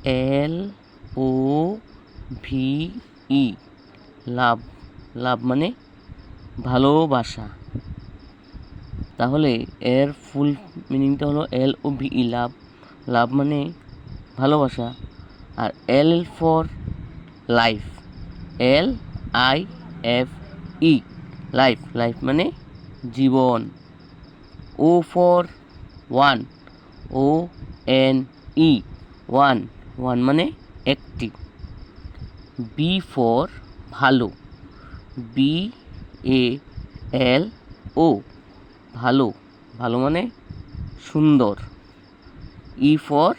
LOVE লাভ। লাভ মানে ভালোবাসা। তাহলে এর ফুল মিনিংটা হলো LOVE লাভ। লাভ মানে ভালোবাসা। আর L for life, LIFE life. Life মানে জীবন। O for one, ONE one. One মানে একটি। B ফর ভালো, BALO ভালো। ভালো মানে সুন্দর। E ফর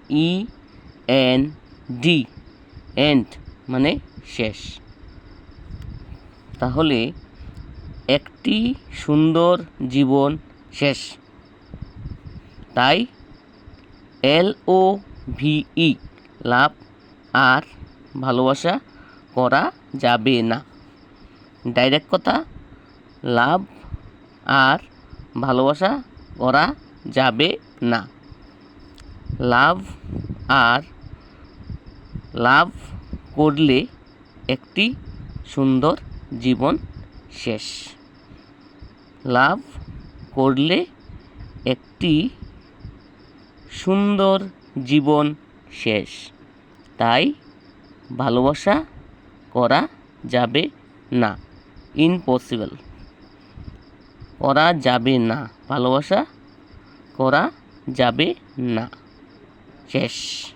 END এন্ড মানে শেষ। তাহলে একটি সুন্দর জীবন শেষ। তাই LOVE লাভ আর ভালোবাসা করা যাবে না। ডাইরেক্ট কথা, লাভ আর ভালোবাসা করা যাবে না। লাভ আর লাভ করলে একটি সুন্দর জীবন শেষ। লাভ করলে একটি সুন্দর জীবন শেষ। তাই ভালোবাসা করা যাবে না। ইম্পসিবল, করা যাবে না। ভালোবাসা করা যাবে না। শেষ।